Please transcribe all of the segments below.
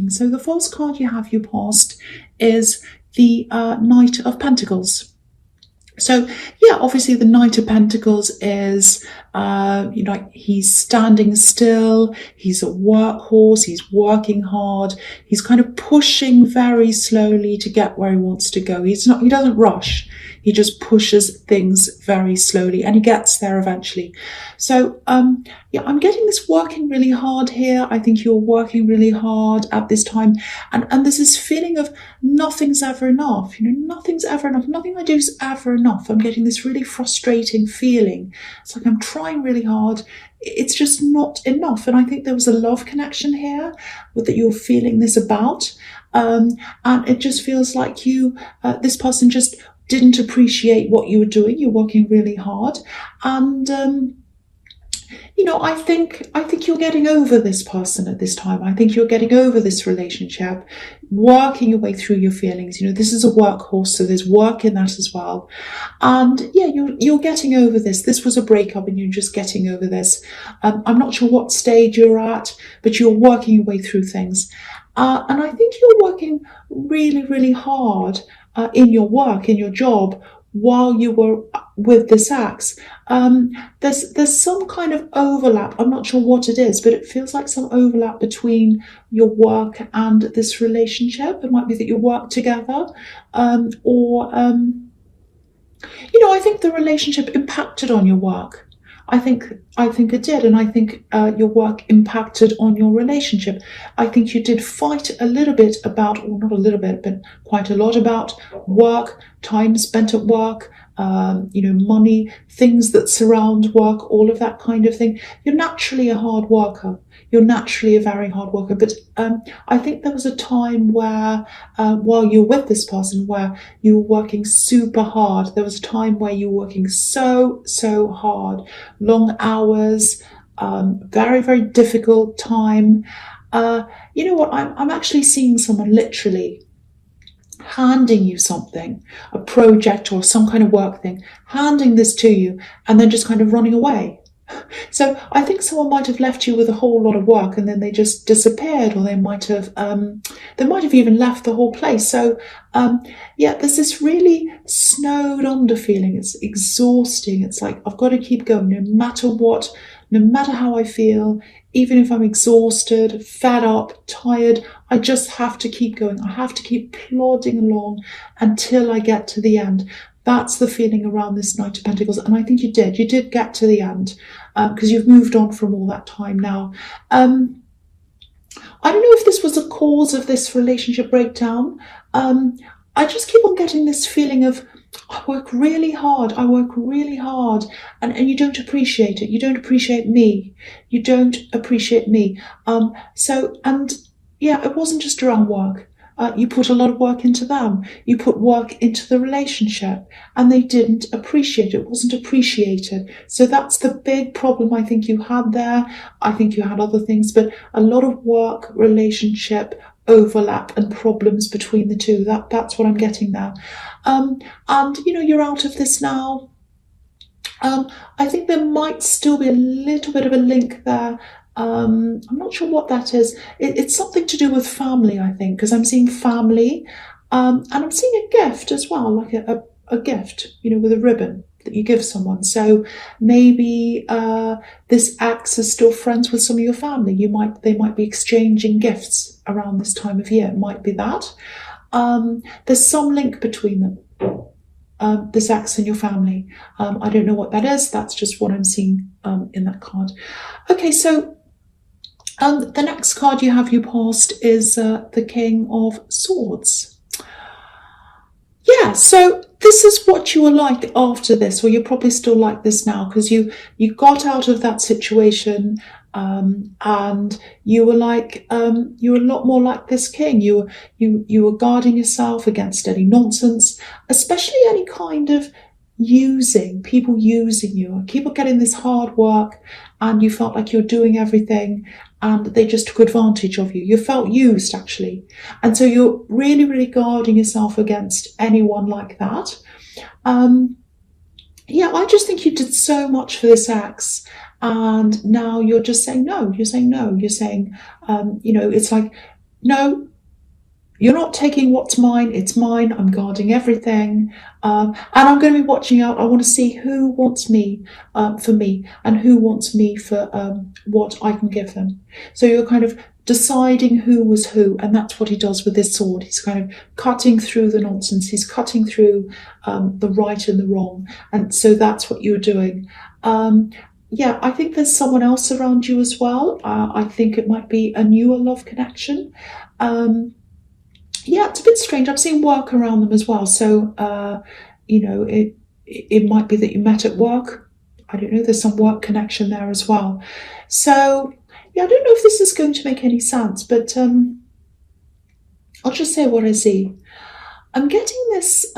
reading. So the false card you have, you passed, is the Knight of Pentacles. So yeah, obviously the Knight of Pentacles is, he's standing still, he's a workhorse, he's working hard, he's kind of pushing very slowly to get where he wants to go. He doesn't rush. He just pushes things very slowly and he gets there eventually. So, yeah, I'm getting this working really hard here. I think you're working really hard at this time. And there's this feeling of nothing's ever enough. Nothing's ever enough. Nothing I do is ever enough. I'm getting this really frustrating feeling. It's like I'm trying really hard. It's just not enough. And I think there was a love connection here that you're feeling this about. And it just feels like this person just didn't appreciate what you were doing. You're working really hard. And, I think you're getting over this person at this time. I think you're getting over this relationship, working your way through your feelings. This is a workhorse, so there's work in that as well. And yeah, you're getting over this. This was a breakup and you're just getting over this. I'm not sure what stage you're at, but you're working your way through things. And I think you're working really, really hard in your work, in your job, while you were with this ex. There's some kind of overlap. I'm not sure what it is, but it feels like some overlap between your work and this relationship. It might be that you work together, or I think the relationship impacted on your work. I think it did, and I think your work impacted on your relationship. I think you did fight a little bit about, or not a little bit, but quite a lot about work, time spent at work, money, things that surround work, all of that kind of thing. You're naturally a hard worker. You're naturally a very hard worker. But I think there was a time where, while you were with this person, where you were working super hard. There was a time where you were working so, so hard, long hours, very, very difficult time. You know what? I'm actually seeing someone literally handing you something, a project or some kind of work thing, handing this to you and then just kind of running away. So I think someone might have left you with a whole lot of work and then they just disappeared, or they might have even left the whole place. So yeah, there's this really snowed under feeling. It's exhausting. It's like, I've got to keep going no matter what, no matter how I feel, even if I'm exhausted, fed up, tired, I just have to keep going. I have to keep plodding along until I get to the end. That's the feeling around this Knight of Pentacles. And I think you did get to the end, because you've moved on from all that time now. I don't know if this was a cause of this relationship breakdown. I just keep on getting this feeling of, I work really hard, and you don't appreciate it. You don't appreciate me. You don't appreciate me. And yeah, it wasn't just around work. You put a lot of work into them. You put work into the relationship, and they didn't appreciate it. It wasn't appreciated. So that's the big problem I think you had there. I think you had other things, but a lot of work, relationship, overlap and problems between the two. That's what I'm getting there. And you're out of this now. I think there might still be a little bit of a link there. I'm not sure what that is. It's something to do with family, I think, because I'm seeing family, and I'm seeing a gift as well, like a gift, with a ribbon that you give someone. So maybe this ex is still friends with some of your family. They might be exchanging gifts around this time of year. It might be that. There's some link between them. This ex and your family. I don't know what that is. That's just what I'm seeing in that card. Okay, so the next card you passed is the King of Swords. Yeah, so this is what you were like after this, or you're probably still like this now, because you got out of that situation, and you were like, you were a lot more like this king. You were guarding yourself against any nonsense, especially any kind of people using you. People getting this hard work, and you felt like you're doing everything, and they just took advantage of you. You felt used, actually. And so you're really, really guarding yourself against anyone like that. Yeah, I just think you did so much for this ex, and now you're just saying no. You're saying no. You're saying, it's like no, you're not taking what's mine, it's mine, I'm guarding everything. And I'm going to be watching out. I want to see who wants me for me and who wants me for what I can give them. So you're kind of deciding who was who, and that's what he does with this sword. He's kind of cutting through the nonsense, he's cutting through the right and the wrong. And so that's what you're doing. Yeah, I think there's someone else around you as well. I think it might be a newer love connection. Yeah, it's a bit strange. I'm seeing work around them as well. So, it might be that you met at work. I don't know. There's some work connection there as well. So, yeah, I don't know if this is going to make any sense, but I'll just say what I see. I'm getting this.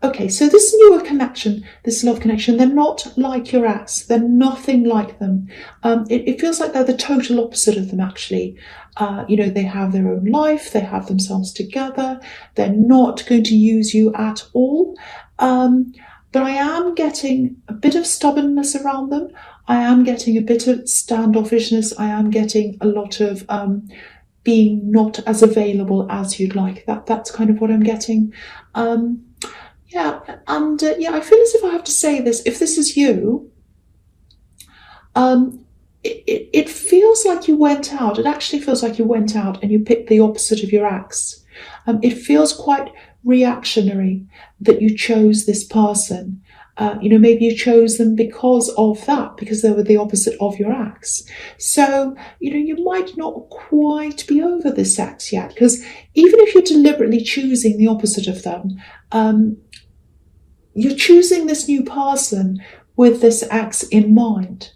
Okay, so this newer connection, this love connection, they're not like your ex. They're nothing like them. It feels like they're the total opposite of them, actually. They have their own life. They have themselves together. They're not going to use you at all. But I am getting a bit of stubbornness around them. I am getting a bit of standoffishness. I am getting a lot of being not as available as you'd like. That's kind of what I'm getting. Yeah, and I feel as if I have to say this. If this is you, it feels like you went out. It actually feels like you went out and you picked the opposite of your ex. It feels quite reactionary that you chose this person. Maybe you chose them because of that, because they were the opposite of your ex. So, you might not quite be over this ex yet, because even if you're deliberately choosing the opposite of them, you're choosing this new person with this ex in mind.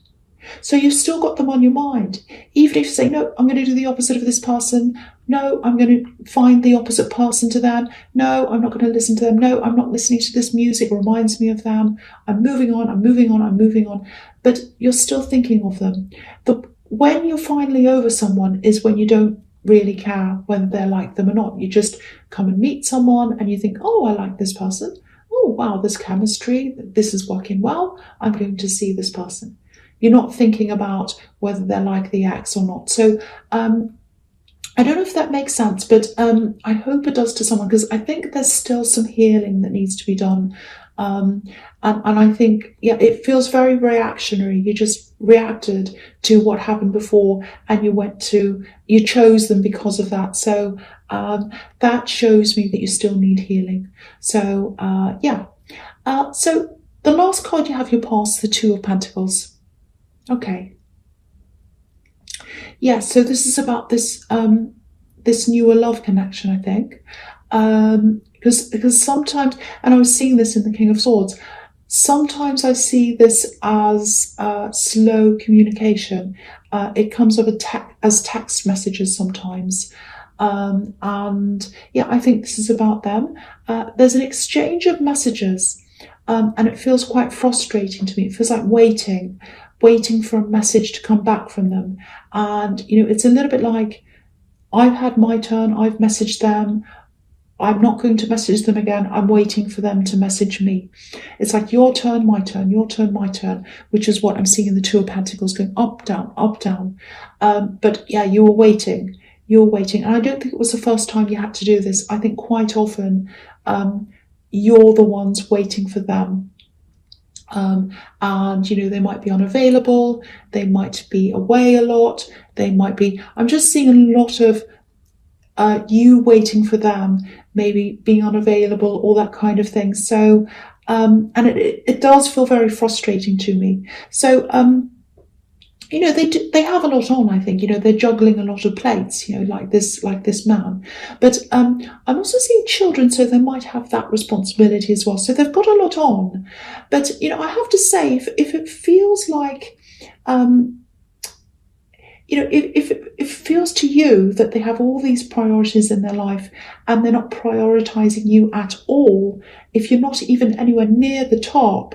So you've still got them on your mind. Even if you say, no, I'm going to do the opposite of this person. No, I'm going to find the opposite person to them. No, I'm not going to listen to them. No, I'm not listening to this music. It reminds me of them. I'm moving on, I'm moving on, I'm moving on. But you're still thinking of them. When you're finally over someone is when you don't really care whether they're like them or not. You just come and meet someone and you think, oh, I like this person. Oh, wow, there's chemistry. This is working well. I'm going to see this person. You're not thinking about whether they're like the ex or not. So I don't know if that makes sense, but I hope it does to someone, because I think there's still some healing that needs to be done. And I think, it feels very reactionary. You just reacted to what happened before and you chose them because of that. So that shows me that you still need healing. So, so the last card you have your past, the Two of Pentacles. Okay. Yeah, so this is about this this newer love connection, I think. Because sometimes, and I was seeing this in the King of Swords, sometimes I see this as slow communication. It comes up as text messages sometimes. I think this is about them. There's an exchange of messages, and it feels quite frustrating to me. It feels like waiting for a message to come back from them. And, it's a little bit like, I've had my turn, I've messaged them, I'm not going to message them again, I'm waiting for them to message me. It's like your turn, my turn, your turn, my turn, which is what I'm seeing in the Two of Pentacles, going up, down, up, down. But yeah, you were waiting. And I don't think it was the first time you had to do this. I think quite often you're the ones waiting for them. And they might be unavailable, they might be away a lot, I'm just seeing a lot of you waiting for them, maybe being unavailable, all that kind of thing. So and it does feel very frustrating to me. So they have a lot on, I think. They're juggling a lot of plates, like this man. But I'm also seeing children, so they might have that responsibility as well. So they've got a lot on. But, I have to say, if it feels like, if it feels to you that they have all these priorities in their life and they're not prioritizing you at all, if you're not even anywhere near the top,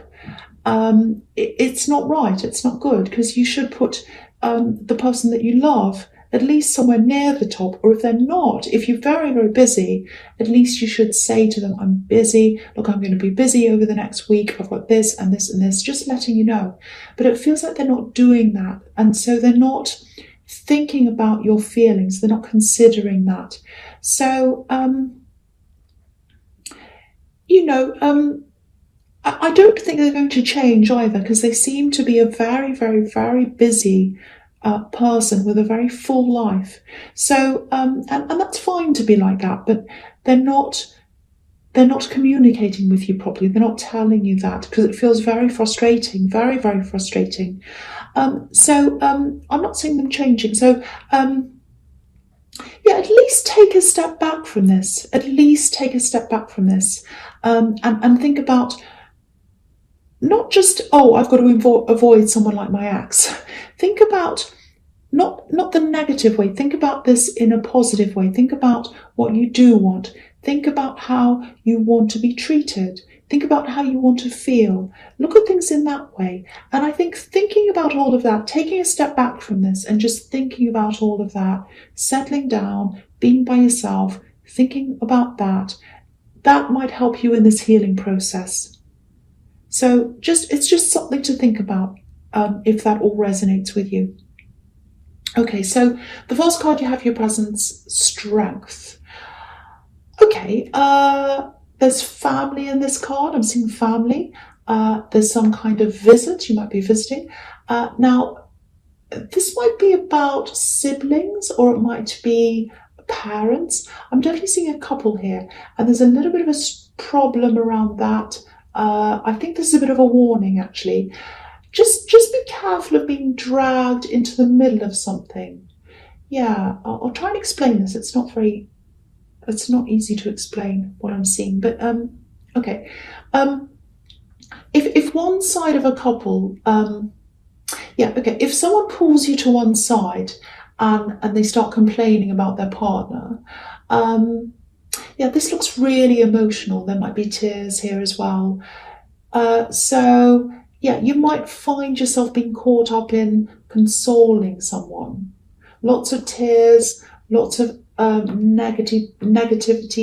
it's not right, it's not good, because you should put the person that you love at least somewhere near the top. Or if they're not, if you're very, very busy, at least you should say to them, I'm busy, look, I'm going to be busy over the next week, I've got this and this and this, just letting you know. But it feels like they're not doing that, and so they're not thinking about your feelings. They're not considering that. So, I don't think they're going to change either, because they seem to be a very, very, very busy person with a very full life. So, and that's fine to be like that, but they're not communicating with you properly. They're not telling you that, because it feels very frustrating, very, very frustrating. So I'm not seeing them changing. So yeah, at least take a step back from this. At least take a step back from this, and think about not just, oh, I've got to avoid someone like my ex. Think about not the negative way. Think about this in a positive way. Think about what you do want. Think about how you want to be treated. Think about how you want to feel. Look at things in that way. And I think thinking about all of that, taking a step back from this and just thinking about all of that, settling down, being by yourself, thinking about that might help you in this healing process. So it's just something to think about, if that all resonates with you. Okay, so the first card you have, your presence, strength. Okay, there's family in this card. I'm seeing family. There's some kind of visit. You might be visiting. Now, this might be about siblings, or it might be parents. I'm definitely seeing a couple here, and there's a little bit of a problem around that. I think this is a bit of a warning, actually. Just be careful of being dragged into the middle of something. Yeah, I'll try and explain this. It's not easy to explain what I'm seeing, but okay. If one side of a couple, if someone pulls you to one side and they start complaining about their partner, this looks really emotional. There might be tears here as well. So you might find yourself being caught up in consoling someone. Lots of tears, lots of negativity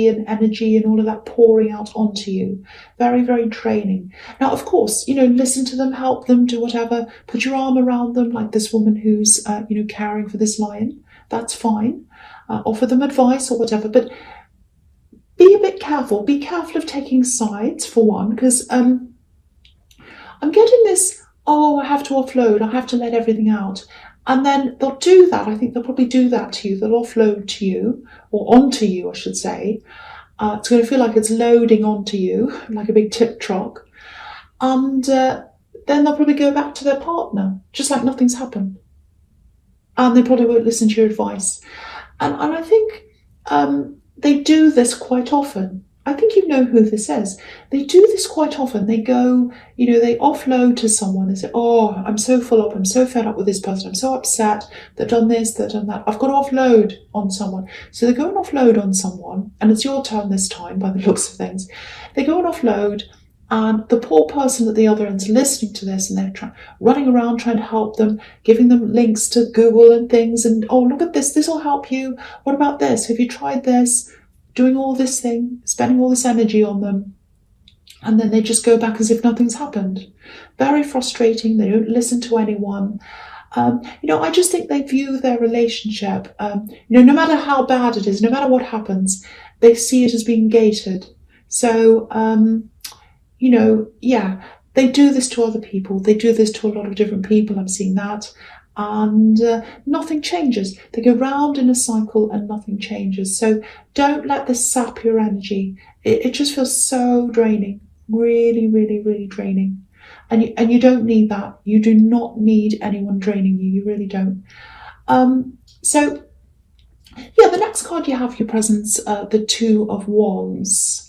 and energy and all of that pouring out onto you. Very, very draining. Now, of course, listen to them, help them, do whatever. Put your arm around them, like this woman who's, caring for this lion. That's fine. Offer them advice or whatever. But be a bit careful. Be careful of taking sides, for one, because I'm getting this, oh, I have to offload, I have to let everything out. And then they'll do that. I think they'll probably do that to you. They'll offload to you, or onto you, I should say. It's going to feel like it's loading onto you, like a big tip truck. And then they'll probably go back to their partner, just like nothing's happened. And they probably won't listen to your advice. And I think they do this quite often. I think you know who this is. They do this quite often. They go, they offload to someone. They say, oh, I'm so full up. I'm so fed up with this person. I'm so upset. They've done this, they've done that. I've got to offload on someone. So they go and offload on someone. And it's your turn this time, by the looks of things. They go and offload. And the poor person at the other end's listening to this, and they're running around trying to help them, giving them links to Google and things. And, oh, look at this. This will help you. What about this? Have you tried this? Doing all this thing, spending all this energy on them, and then they just go back as if nothing's happened. Very frustrating. They don't listen to anyone. I just think they view their relationship, no matter how bad it is, no matter what happens, they see it as being gated. So, they do this to other people. They do this to a lot of different people. I'm seeing that. And nothing changes. They go round in a cycle and nothing changes. So don't let this sap your energy. It just feels so draining. Really, really, really draining. And you don't need that. You do not need anyone draining you. You really don't. The next card you have, your presence, the Two of Wands.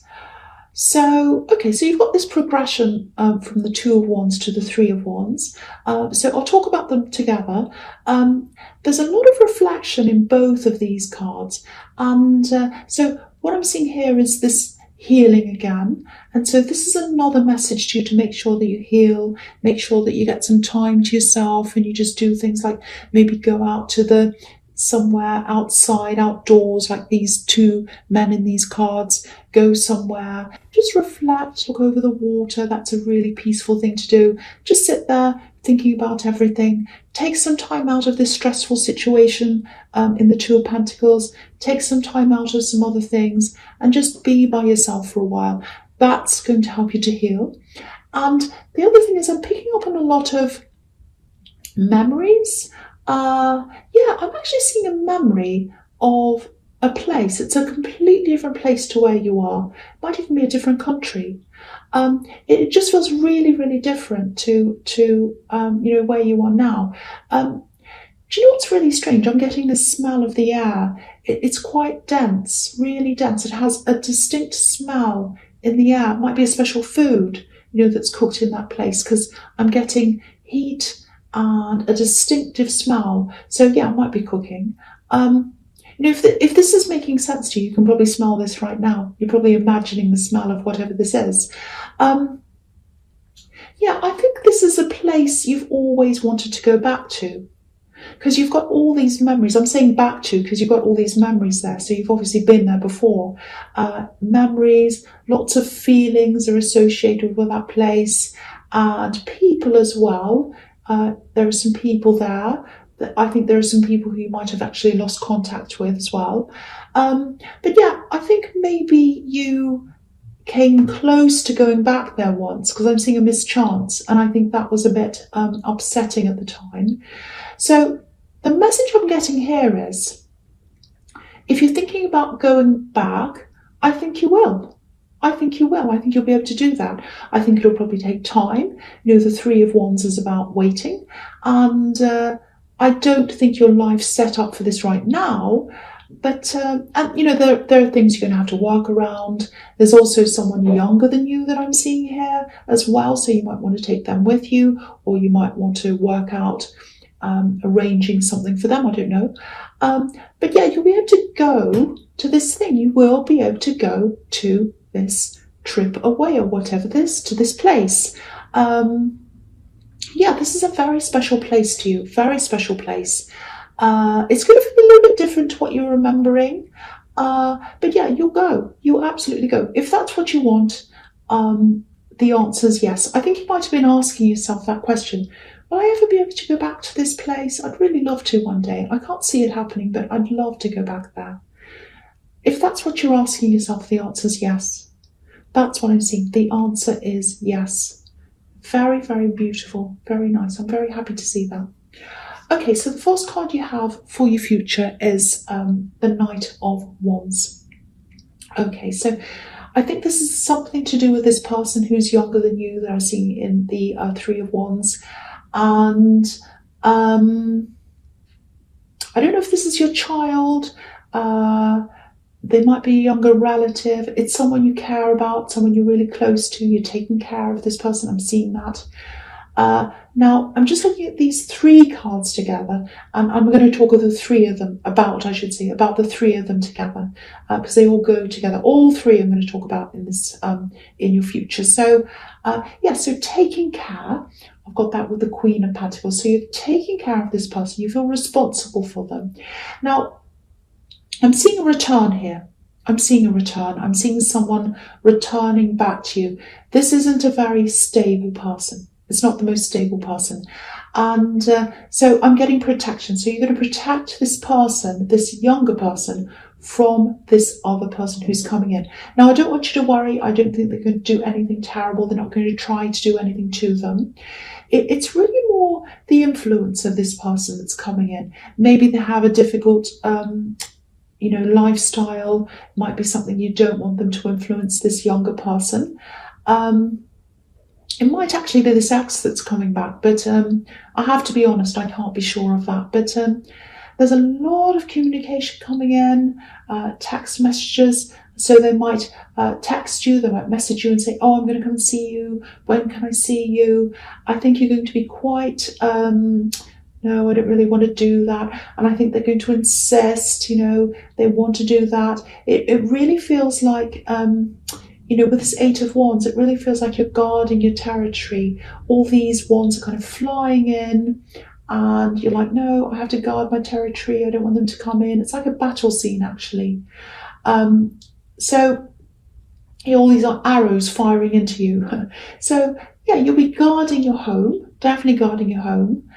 So you've got this progression from the Two of Wands to the Three of Wands. So I'll talk about them together. There's a lot of reflection in both of these cards. And so what I'm seeing here is this healing again. And so this is another message to you to make sure that you heal, make sure that you get some time to yourself, and you just do things like maybe go out to somewhere outside, outdoors, like these two men in these cards. Go somewhere, just reflect, look over the water. That's a really peaceful thing to do. Just sit there, thinking about everything. Take some time out of this stressful situation in the Two of Pentacles. Take some time out of some other things and just be by yourself for a while. That's going to help you to heal. And the other thing is I'm picking up on a lot of memories. Yeah, I'm actually seeing a memory of a place. It's a completely different place to where you are. It might even be a different country. It just feels really, really different to where you are now. Do you know what's really strange? I'm getting the smell of the air. It's quite dense, really dense. It has a distinct smell in the air. It might be a special food, that's cooked in that place, because I'm getting heat and a distinctive smell. So yeah, it might be cooking. If this is making sense to you, you can probably smell this right now. You're probably imagining the smell of whatever this is. Yeah, I think this is a place you've always wanted to go back to, because you've got all these memories. I'm saying back to because you've got all these memories there. So you've obviously been there before. Memories, lots of feelings are associated with that place, and people as well. There are some people there. I think there are some people who you might have actually lost contact with as well. But yeah, I think maybe you came close to going back there once, because I'm seeing a mischance, and I think that was a bit upsetting at the time. So the message I'm getting here is, if you're thinking about going back, I think you will. I think you will. I think you'll be able to do that. I think it'll probably take time. The Three of Wands is about waiting, and I don't think your life's set up for this right now. But there are things you're going to have to work around. There's also someone younger than you that I'm seeing here as well, so you might want to take them with you, or you might want to work out arranging something for them. I don't know. But yeah, you'll be able to go to this thing. You will be able to go to this trip away, or whatever to this place. Yeah, this is a very special place to you. Very special place. It's going to feel a little bit different to what you're remembering. But yeah, you'll go. You'll absolutely go. If that's what you want, the answer is yes. I think you might have been asking yourself that question. Will I ever be able to go back to this place? I'd really love to one day. I can't see it happening, but I'd love to go back there. If that's what you're asking yourself, the answer is yes. That's what I'm seeing. The answer is yes. Very, very beautiful. Very nice. I'm very happy to see that. Okay, so the first card you have for your future is the Knight of Wands. Okay, so I think this is something to do with this person who's younger than you that I'm seeing in the Three of Wands. And I don't know if this is your child. They might be a younger relative. It's someone you care about, someone you're really close to. You're taking care of this person. I'm seeing that. Now, I'm just looking at these three cards together, and I'm going to talk of the three of them, about the three of them together, because they all go together. All three I'm going to talk about in this, in your future. So, yeah, so taking care, I've got that with the Queen of Pentacles. So you're taking care of this person. You feel responsible for them. Now, I'm seeing a return here. I'm seeing a return. I'm seeing someone returning back to you. This isn't a very stable person. It's not the most stable person. And so I'm getting protection. So you're going to protect this person, this younger person, from this other person who's coming in. Now, I don't want you to worry. I don't think they're going to do anything terrible. They're not going to try to do anything to them. It's really more the influence of this person that's coming in. Maybe they have a difficult lifestyle. Might be something you don't want them to influence this younger person. It might actually be this ex that's coming back, but I have to be honest, I can't be sure of that. But there's a lot of communication coming in, text messages. So they might text you, they might message you and say, oh, I'm going to come and see you. When can I see you? I think you're going to be quite, no, I don't really want to do that. And I think they're going to insist, they want to do that. It really feels like, with this Eight of Wands, it really feels like you're guarding your territory. All these wands are kind of flying in, and you're like, no, I have to guard my territory. I don't want them to come in. It's like a battle scene, actually. So all these are arrows firing into you. So yeah, you'll be guarding your home. definitely guarding your home.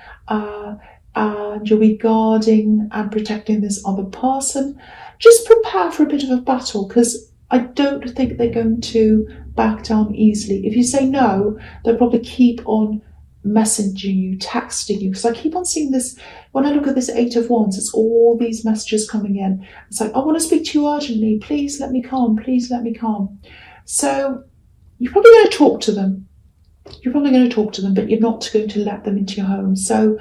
And you'll be guarding and protecting this other person. Just prepare for a bit of a battle, because I don't think they're going to back down easily. If you say no, they'll probably keep on messaging you, texting you, because I keep on seeing this. When I look at this Eight of Wands, it's all these messages coming in. It's like, I want to speak to you urgently, please let me come, please let me come. So you're probably going to talk to them. You're probably going to talk to them, but you're not going to let them into your home. So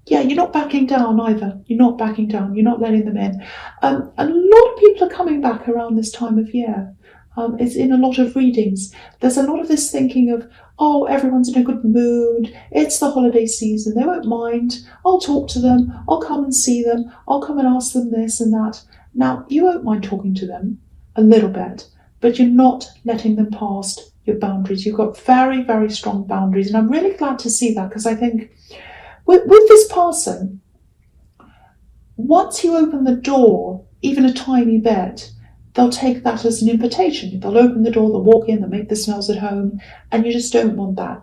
yeah, you're not backing down either. You're not backing down. You're not letting them in. A lot of people are coming back around this time of year. It's in a lot of readings. There's a lot of this thinking of, oh, everyone's in a good mood. It's the holiday season. They won't mind. I'll talk to them. I'll come and see them. I'll come and ask them this and that. Now, you won't mind talking to them a little bit, but you're not letting them past your boundaries. You've got very, very strong boundaries. And I'm really glad to see that, because I think with this person, once you open the door, even a tiny bit, they'll take that as an invitation. They'll open the door, they'll walk in, they'll make the smells at home, and you just don't want that.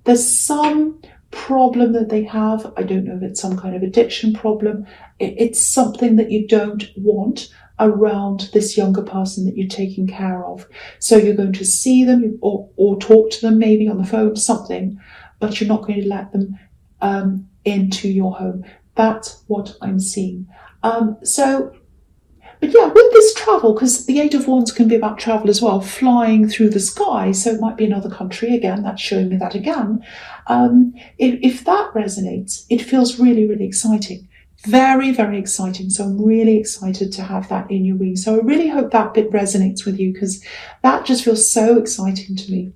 There's some problem that they have. I don't know if it's some kind of addiction problem. It's something that you don't want around this younger person that you're taking care of. So you're going to see them or talk to them maybe on the phone, something, but you're not going to let them into your home. That's what I'm seeing. But yeah, with this travel, because the Eight of Wands can be about travel as well, flying through the sky, so it might be another country again, that's showing me that again. If that resonates, it feels really, really exciting. Very, very exciting. So I'm really excited to have that in your reading. So I really hope that bit resonates with you, because that just feels so exciting to me.